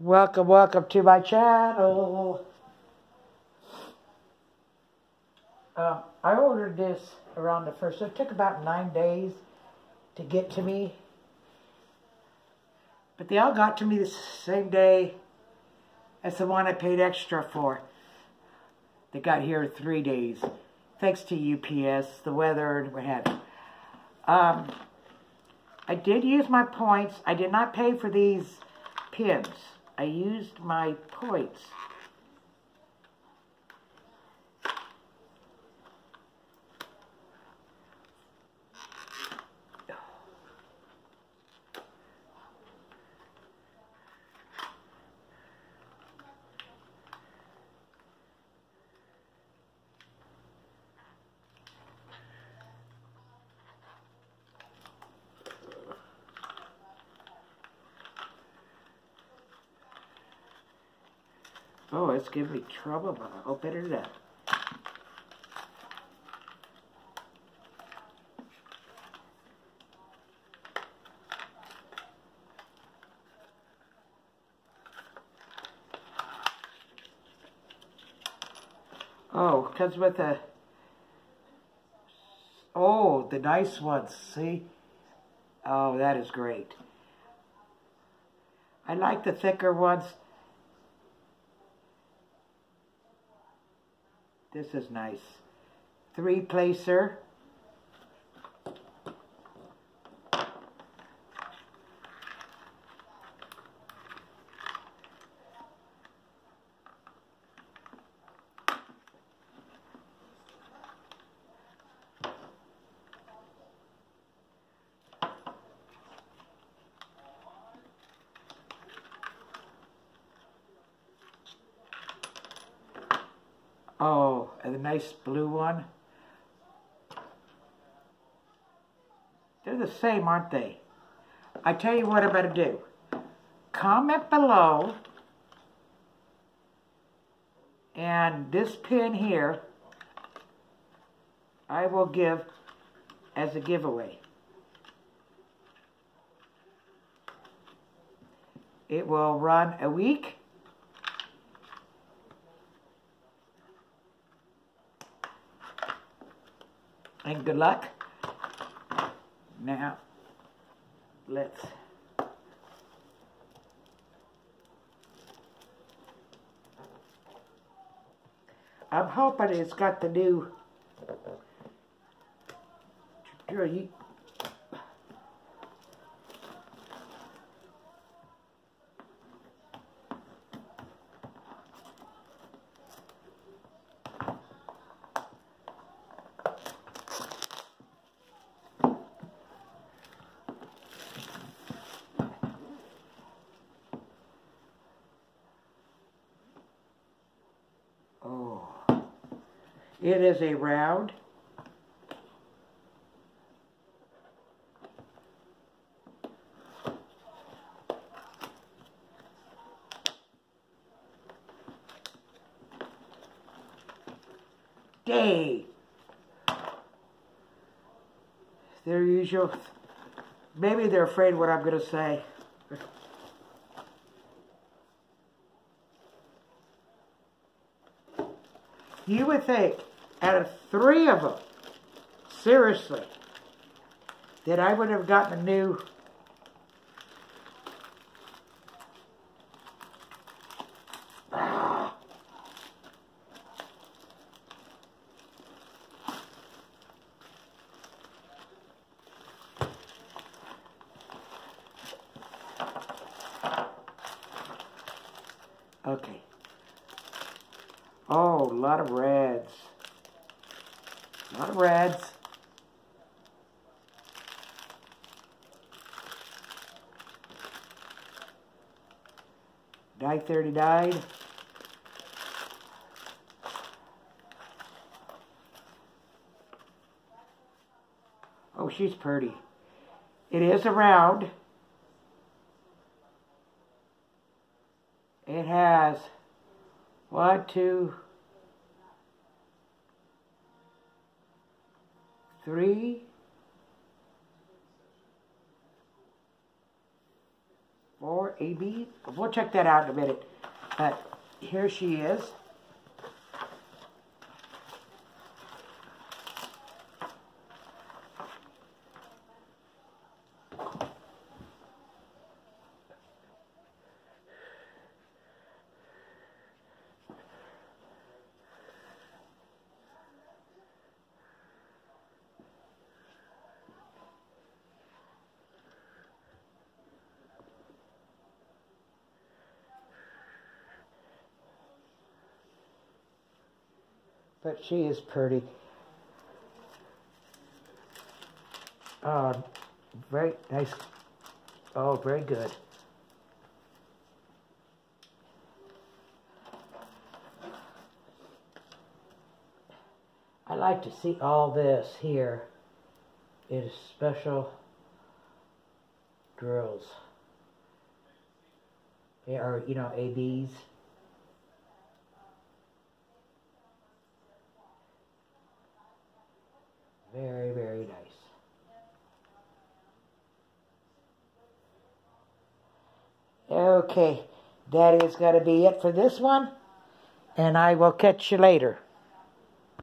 Welcome to my channel. I ordered this around the first, so it took about 9 days to get to me. But they all got to me the same day as the one I paid extra for. They got here in 3 days. Thanks to UPS, the weather, and what have you. I did use my points. I did not pay for these pins. I used my points. Oh, it's giving me trouble, but I'll open it up. Oh, it comes with a... Oh, the nice ones, see? Oh, that is great. I like the thicker ones. This is nice. 3-placer. Oh, and a nice blue one. They're the same, aren't they? I tell you what I'm going to do. Comment below. And this pin here, I will give as a giveaway. It will run a week. And good luck. Now, let's... I'm hoping it's got the new... It is a round. Day. Their usual. Maybe they're afraid what I'm going to say. You would think, out of 3 of them, seriously, that I would have gotten a new... Okay. Oh, a lot of reds. A lot of reds. Die 39. Oh, she's pretty. It is a round. It has 1, 2, 3, or AB. We'll check that out in a minute. But here she is. But she is pretty. Very nice. Oh, very good. I like to see all this here is special drills. They are, you know, ABs. Very, very nice. Okay, that is going to be it for this one, and I will catch you later.